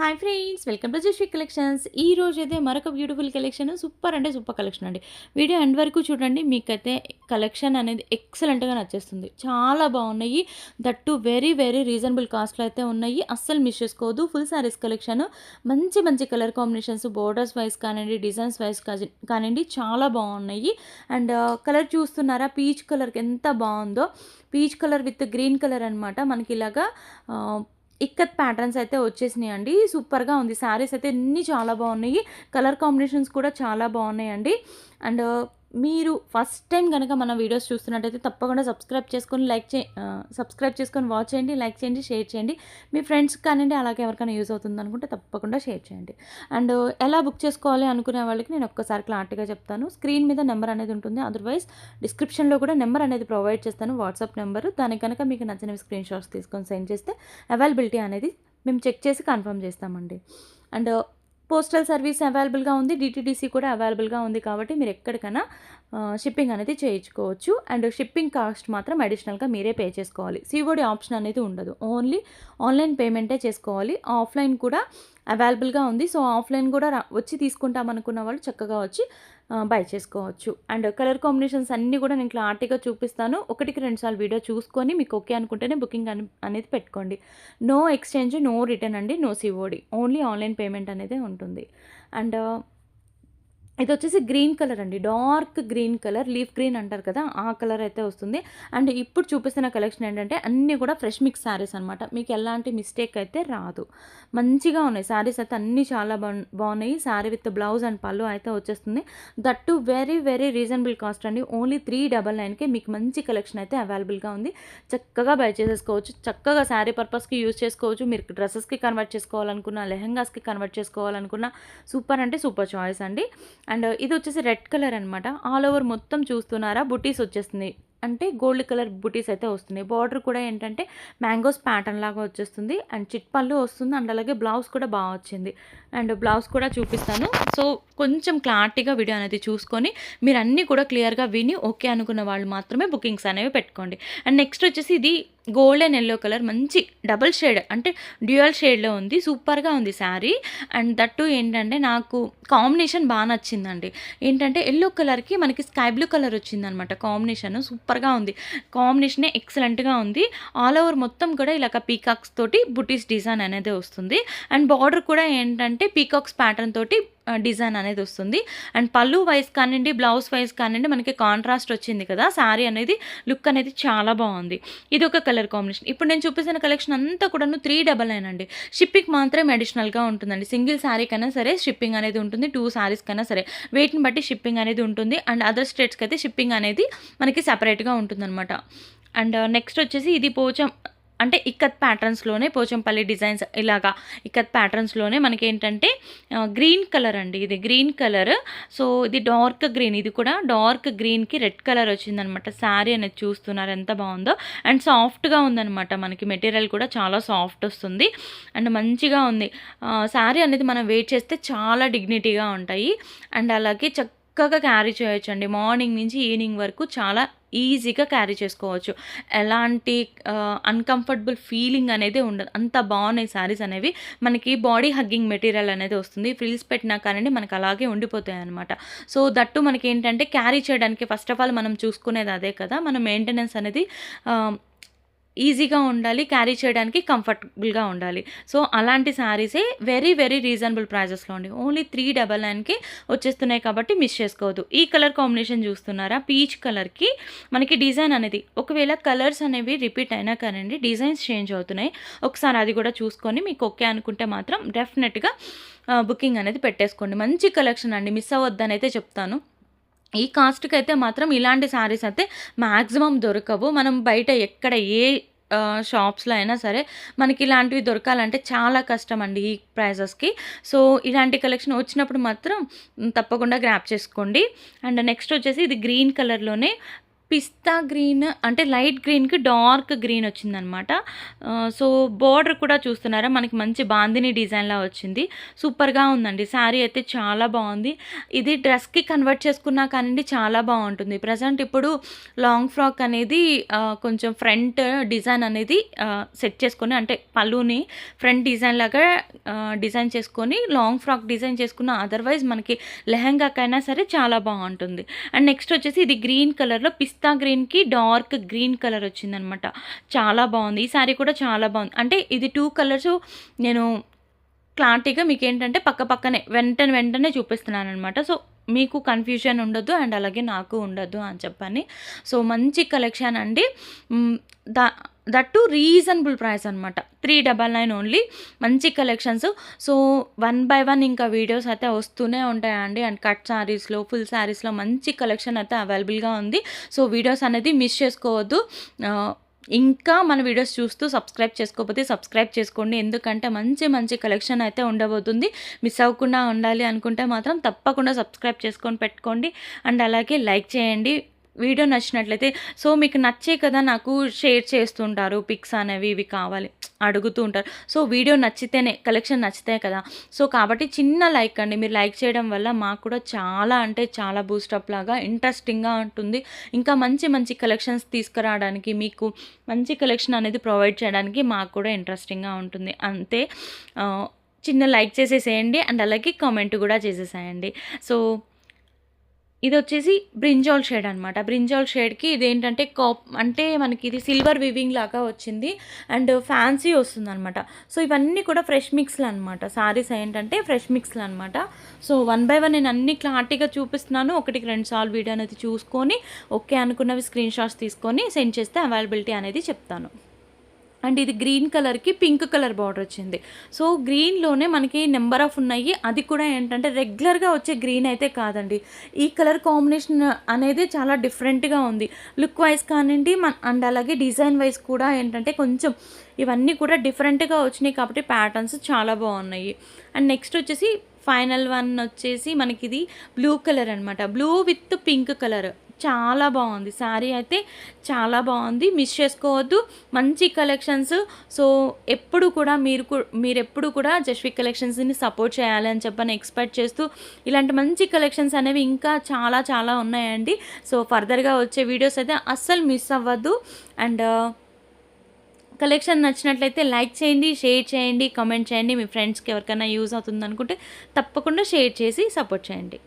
Hi friends, welcome to Jashvi collections. ఈ రోజైతే మరొక బ్యూటిఫుల్ కలెక్షన్, సూపర్ అంటే సూపర్ కలెక్షన్ అండి. వీడియో ఎండ్ వరకు చూడండి, మీకైతే కలెక్షన్ అనేది ఎక్సలెంట్గా నచ్చేస్తుంది. చాలా బాగున్నాయి, దట్టు వెరీ వెరీ రీజనబుల్ కాస్ట్లో అయితే ఉన్నాయి. అస్సలు మిస్ చేసుకోవద్దు. ఫుల్ శారీస్ కలెక్షన్, మంచి మంచి కలర్ కాంబినేషన్స్, బోర్డర్స్ వైజ్ కానివ్వండి, డిజైన్స్ వైజ్ కానివ్వండి, చాలా బాగున్నాయి. అండ్ కలర్ చూస్తున్నారా, పీచ్ కలర్కి ఎంత బాగుందో. Peach colour with green colour అనమాట. మనకి ఇలాగా ఇక్కత్ ప్యాటర్న్స్ అయితే వచ్చేసినాయండి. సూపర్గా ఉంది. శారీస్ అయితే అన్నీ చాలా బాగున్నాయి. కలర్ కాంబినేషన్స్ కూడా చాలా బాగున్నాయండి. అండ్ మీరు ఫస్ట్ టైం కనుక మన వీడియోస్ చూస్తున్నట్టయితే తప్పకుండా సబ్స్క్రైబ్ చేసుకొని వాచ్ చేయండి, లైక్ చేయండి, షేర్ చేయండి. మీ ఫ్రెండ్స్కి కానివ్వండి, అలాగే ఎవరికైనా యూజ్ అవుతుంది అనుకుంటే తప్పకుండా షేర్ చేయండి. అండ్ ఎలా బుక్ చేసుకోవాలి అనుకునే వాళ్ళకి నేను ఒక్కసారి క్లారిటీగా చెప్తాను. స్క్రీన్ మీద నెంబర్ అనేది ఉంటుంది, అదర్వైజ్ డిస్క్రిప్షన్లో కూడా నెంబర్ అనేది ప్రొవైడ్ చేస్తాను, వాట్సాప్ నెంబర్. దానికి కనుక మీకు నచ్చినవి స్క్రీన్ షాట్స్ తీసుకొని సెండ్ చేస్తే అవైలబిలిటీ అనేది మేము చెక్ చేసి కన్ఫర్మ్ చేస్తామండి. అండ్ పోస్టల్ సర్వీస్ అవైలబుల్గా ఉంది, డిటీడీసీ కూడా అవైలబుల్గా ఉంది. కాబట్టి మీరు ఎక్కడికైనా షిప్పింగ్ అనేది చేయించుకోవచ్చు. అండ్ షిప్పింగ్ కాస్ట్ మాత్రం అడిషనల్గా మీరే పే చేసుకోవాలి. సిఓడి ఆప్షన్ అనేది ఉండదు, ఓన్లీ ఆన్లైన్ పేమెంటే చేసుకోవాలి. ఆఫ్లైన్ కూడా అవైలబుల్గా ఉంది. సో ఆఫ్లైన్ కూడా వచ్చి తీసుకుంటామనుకున్న వాళ్ళు చక్కగా వచ్చి బై చేసుకోవచ్చు. అండ్ కలర్ కాంబినేషన్స్ అన్నీ కూడా నేను క్లారిటీగా చూపిస్తాను. ఒకటికి 2 సార్లు వీడియో చూసుకొని మీకు ఓకే అనుకుంటేనే బుకింగ్ అనేది పెట్టుకోండి. నో ఎక్స్చేంజ్, నో రిటర్న్ అండి, no COD, only online payment అనేది ఉంటుంది. అండ్ ఇది వచ్చేసి గ్రీన్ కలర్ అండి, dark green colour, leaf green అంటారు కదా, ఆ కలర్ అయితే వస్తుంది. అండ్ ఇప్పుడు చూపిస్తున్న కలెక్షన్ ఏంటంటే అన్నీ కూడా ఫ్రెష్ మిక్స్ శారీస్ అనమాట. మీకు ఎలాంటి మిస్టేక్ అయితే రాదు. మంచిగా ఉన్నాయి శారీస్ అయితే, అన్నీ చాలా బాగున్నాయి. శారీ విత్ బ్లౌజ్ అండ్ పళ్ళు అయితే వచ్చేస్తుంది. That very very reasonable cost అండి. ఓన్లీ 399కే మీకు మంచి కలెక్షన్ అయితే అవైలబుల్గా ఉంది. చక్కగా బై చేసేసుకోవచ్చు. చక్కగా శారీ పర్పస్కి యూజ్ చేసుకోవచ్చు. మీరు డ్రెస్సెస్కి కన్వర్ట్ చేసుకోవాలనుకున్నా, లెహెంగాస్కి కన్వర్ట్ చేసుకోవాలనుకున్నా సూపర్ అంటే సూపర్ చాయిస్ అండి. అండ్ ఇది వచ్చేసి రెడ్ కలర్ అనమాట. ఆల్ ఓవర్ మొత్తం చూస్తున్నారా, బుటీస్ వచ్చేస్తుంది, అంటే గోల్డ్ కలర్ బుటీస్ అయితే వస్తున్నాయి. బార్డర్ కూడా ఏంటంటే మ్యాంగోస్ ప్యాటర్న్ లాగా వచ్చేస్తుంది. అండ్ చిట్ పళ్ళు వస్తుంది. అండ్ అలాగే బ్లౌజ్ కూడా బాగా వచ్చింది. అండ్ బ్లౌజ్ కూడా చూపిస్తాను. సో కొంచెం క్లారిటీగా వీడియో అనేది చూసుకొని మీరు అన్నీ కూడా క్లియర్గా విని ఓకే అనుకున్న వాళ్ళు మాత్రమే బుకింగ్స్ అనేవి పెట్టుకోండి. అండ్ నెక్స్ట్ వచ్చేసి ఇది గోల్డ్ అండ్ ఎల్లో కలర్, మంచి డబుల్ షేడ్ అంటే డ్యూయల్ షేడ్లో ఉంది. సూపర్గా ఉంది శారీ. అండ్ దట్టు ఏంటంటే నాకు కాంబినేషన్ బాగా నచ్చిందండి. ఏంటంటే ఎల్లో కలర్కి మనకి స్కై బ్లూ కలర్ వచ్చిందనమాట. కాంబినేషన్ సూపర్గా ఉంది. కాంబినేషనే ఎక్సలెంట్గా ఉంది. ఆల్ ఓవర్ మొత్తం కూడా ఇలాగ పీకాక్స్ తోటి బుటీస్ డిజైన్ అనేది వస్తుంది. అండ్ బార్డర్ కూడా ఏంటంటే పీకాక్స్ ప్యాటర్న్ తోటి డిజైన్ అనేది వస్తుంది. అండ్ పళ్ళు వైజ్ కానివ్వండి, బ్లౌజ్ వైజ్ కానివ్వండి, మనకి కాంట్రాస్ట్ వచ్చింది కదా. శారీ అనేది లుక్ అనేది చాలా బాగుంది. ఇది ఒక కలర్ కాంబినేషన్. ఇప్పుడు నేను చూపిస్తున్న కలెక్షన్ అంతా కూడా 399 అండి. షిప్పింగ్ మాత్రం అడిషనల్గా ఉంటుందండి. సింగిల్ శారీ కన్నా సరే షిప్పింగ్ అనేది ఉంటుంది, 2 శారీస్ కన్నా సరే వెయిట్ని బట్టి షిప్పింగ్ అనేది ఉంటుంది. అండ్ అదర్ స్టేట్స్కి అయితే షిప్పింగ్ అనేది మనకి సపరేట్గా ఉంటుందన్నమాట. అండ్ నెక్స్ట్ వచ్చేసి ఇది అంటే ఇక్కత్ ప్యాటర్న్స్లోనే పోచంపల్లి డిజైన్స్, ఇలాగా ఇక్కత్ ప్యాటర్న్స్లోనే మనకి ఏంటంటే గ్రీన్ కలర్ అండి. ఇది గ్రీన్ కలర్. సో ఇది డార్క్ గ్రీన్, ఇది కూడా డార్క్ గ్రీన్కి రెడ్ కలర్ వచ్చిందనమాట. శారీ అనేది చూస్తున్నారు ఎంత బాగుందో. అండ్ సాఫ్ట్గా ఉందనమాట. మనకి మెటీరియల్ కూడా చాలా సాఫ్ట్ వస్తుంది. అండ్ మంచిగా ఉంది. శారీ అనేది మనం వెయిట్ చేస్తే చాలా డిగ్నిటీగా ఉంటాయి. అండ్ అలాగే చక్కగా క్యారీ చేయొచ్చండి. మార్నింగ్ నుంచి ఈవినింగ్ వరకు చాలా ఈజీగా క్యారీ చేసుకోవచ్చు. ఎలాంటి అన్కంఫర్టబుల్ ఫీలింగ్ అనేది ఉండదు. అంత బాగున్నాయి శారీస్ అనేవి. మనకి బాడీ హగ్గింగ్ మెటీరియల్ అనేది వస్తుంది. ఫ్రిల్స్ పెట్టినా కానీ మనకు అలాగే ఉండిపోతాయి అనమాట. సో దట్టు మనకి ఏంటంటే క్యారీ చేయడానికి ఫస్ట్ ఆఫ్ ఆల్ మనం చూసుకునేది అదే కదా. మన మెయింటెనెన్స్ అనేది ఈజీగా ఉండాలి, క్యారీ చేయడానికి కంఫర్టబుల్గా ఉండాలి. సో అలాంటి శారీసే వెరీ వెరీ రీజనబుల్ ప్రైజెస్లో ఉండి ఓన్లీ 399కి వచ్చేస్తున్నాయి. కాబట్టి మిస్ చేసుకోవద్దు. ఈ కలర్ కాంబినేషన్ చూస్తున్నారా, పీచ్ కలర్కి మనకి డిజైన్ అనేది, ఒకవేళ కలర్స్ అనేవి రిపీట్ అయినా కానండి డిజైన్స్ చేంజ్ అవుతున్నాయి. ఒకసారి అది కూడా చూసుకొని మీకు ఓకే అనుకుంటే మాత్రం డెఫినెట్గా బుకింగ్ అనేది పెట్టేసుకోండి. మంచి కలెక్షన్ అండి, మిస్ అవ్వద్దని అయితే చెప్తాను. ఈ కాస్ట్కి అయితే మాత్రం ఇలాంటి శారీస్ అయితే మ్యాక్సిమం దొరకవు. మనం బయట ఎక్కడ ఏ షాప్స్లో అయినా సరే మనకి ఇలాంటివి దొరకాలంటే చాలా కష్టం అండి ఈ ప్రైజెస్కి. సో ఇలాంటి కలెక్షన్ వచ్చినప్పుడు మాత్రం తప్పకుండా గ్రాప్ చేసుకోండి. అండ్ నెక్స్ట్ వచ్చేసి ఇది గ్రీన్ కలర్లోనే పిస్తా గ్రీన్ అంటే లైట్ గ్రీన్‌కి డార్క్ గ్రీన్ వచ్చిందనమాట. సో, బోర్డర్ కూడా చూస్తున్నారా మనకి మంచి బాందిని డిజైన్‌లా వచ్చింది. సూపర్‌గా ఉందండి. శారీ అయితే చాలా బావుంది. ఇది డ్రెస్‌కి కన్వర్ట్ చేసుకున్నా కానియండి చాలా బావుంటుంది. ప్రెజెంట్ ఇప్పుడు లాంగ్ ఫ్రాక్ అనేది కొంచెం ఫ్రంట్ డిజైన్ అనేది సెట్ చేసుకొని అంటే పళ్ళుని ఫ్రంట్ డిజైన్ లాగా డిజైన్ చేసుకొని లాంగ్ ఫ్రాక్ డిజైన్ చేసుకున్న అదర్‌వైజ్ మనకి లెహెంగాకైనా సరే చాలా బావుంటుంది. అండ్ నెక్స్ట్ వచ్చేసి ఇది గ్రీన్ కలర్‌లో పిస్తా గ్రీన్‌కి డార్క్ గ్రీన్ కలర్ వచ్చిందనమాట. చాలా బావుంది. ఈ శారీ కూడా చాలా బావుంది. అంటే ఇది 2 కలర్స్ నేను క్లారిటీగా మీకేంటంటే పక్కనే వెంటనే చూపిస్తున్నాననమాట. సో, మీకు కన్‌ఫ్యూజన్ ఉండొద్దు అండ్ అలాగే నాకు ఉండొద్దు అని చెప్పని. సో, మంచి కలెక్షన్ అండి. హ్మ్. The that to reasonable price అనమాట. 399 ఓన్లీ. మంచి collections. So, one by one ఇంకా వీడియోస్ అయితే వస్తూనే ఉంటాయండి. అండ్ కట్ శారీస్‌లో, ఫుల్ శారీస్‌లో మంచి కలెక్షన్ అయితే అవైలబుల్‌గా ఉంది. సో, వీడియోస్ అనేది మిస్ చేసుకోవద్దు. ఇంకా మన వీడియోస్ చూస్తూ సబ్స్క్రైబ్ చేసుకోకపోతే సబ్స్క్రైబ్ చేసుకోండి. ఎందుకంటే మంచి కలెక్షన్ అయితే ఉండబోతుంది. మిస్ అవ్వకుండా ఉండాలి అనుకుంటే మాత్రం తప్పకుండా సబ్స్క్రైబ్ చేసుకొని పెట్టుకోండి. అండ్ అలాగే లైక్ చేయండి. వీడియో నచ్చినట్లయితే సో, మీకు నచ్చే కదా నాకు షేర్ చేస్తుంటారు. పిక్స్ అనేవి ఇవి కావాలి అడుగుతూ ఉంటారు. సో, వీడియో నచ్చితేనే కలెక్షన్ నచ్చితే కదా! సో, కాబట్టి చిన్న లైక్ అండి. మీరు లైక్ చేయడం వల్ల మాకు కూడా చాలా అంటే చాలా బూస్టప్ లాగా ఇంట్రెస్టింగ్‌గా ఉంటుంది. ఇంకా మంచి కలెక్షన్స్ తీసుకురావడానికి మీకు మంచి కలెక్షన్ అనేది ప్రొవైడ్ చేయడానికి మాకు కూడా ఇంట్రెస్టింగ్‌గా ఉంటుంది. అంతే. చిన్న లైక్ చేసేసేయండి. అండ్ అలాగే కామెంట్ కూడా చేసేసేయండి. సో, ఇదొచ్చేసి బ్రింజాల్ షేడ్ అనమాట. బ్రింజాల్ షేడ్‌కి ఇదేంటంటే అంటే మనకి ఇది సిల్వర్ వీవింగ్ లాగా వచ్చింది. అండ్ ఫ్యాన్సీ వస్తుందనమాట. సో, ఇవన్నీ కూడా ఫ్రెష్ మిక్స్‌లనమాట. సారీస్ ఏంటంటే ఫ్రెష్ మిక్స్‌లనమాట. సో, వన్ బై వన్ నేను అన్నీ క్లారిటీగా చూపిస్తున్నాను. ఒకటికి 2 సార్లు వీడియో అనేది చూసుకొని ఓకే అనుకున్నవి స్క్రీన్ షాట్స్ తీసుకొని సెండ్ చేస్తే అవైలబిలిటీ అనేది చెప్తాను. అండ్ ఇది గ్రీన్ కలర్‌కి పింక్ కలర్ బార్డర్ వచ్చింది. సో, గ్రీన్‌లోనే మనకి నంబర్ ఆఫ్ ఉన్నాయి. అది కూడా ఏంటంటే రెగ్యులర్‌గా వచ్చే గ్రీన్ అయితే కాదండి. ఈ కలర్ కాంబినేషన్ అనేది చాలా డిఫరెంట్‌గా ఉంది. లుక్ వైస్ కానియండి అండ్ అలాగే డిజైన్ వైస్ కూడా ఏంటంటే కొంచెం ఇవన్నీ కూడా డిఫరెంట్‌గా వచ్చినాయి కాబట్టి ప్యాటర్న్స్ చాలా బాగున్నాయి. అండ్ నెక్స్ట్ వచ్చేసి ఫైనల్ వన్ వచ్చేసి మనకిది బ్లూ కలర్ అనమాట. Blue with pink colour. చాలా బావుంది. శారీ అయితే చాలా బావుంది. మిస్ చేసుకోవద్దు. మంచి కలెక్షన్స్. సో, ఎప్పుడు కూడా మీరెప్పుడు కూడా జస్విక్ కలెక్షన్స్‌ని సపోర్ట్ చేయాలి అని చెప్పని ఎక్స్‌పెక్ట్ చేస్తూ ఇలాంటి మంచి కలెక్షన్స్ అనేవి ఇంకా చాలా ఉన్నాయండి. సో, ఫర్దర్‌గా వచ్చే వీడియోస్ అయితే అస్సలు మిస్ అవ్వద్దు. అండ్ కలెక్షన్ నచ్చినట్లయితే లైక్ చేయండి, షేర్ చేయండి, కామెంట్ చేయండి. మీ ఫ్రెండ్స్‌కి ఎవరికైనా యూజ్ అవుతుందనుకుంటే తప్పకుండా షేర్ చేసి సపోర్ట్ చేయండి.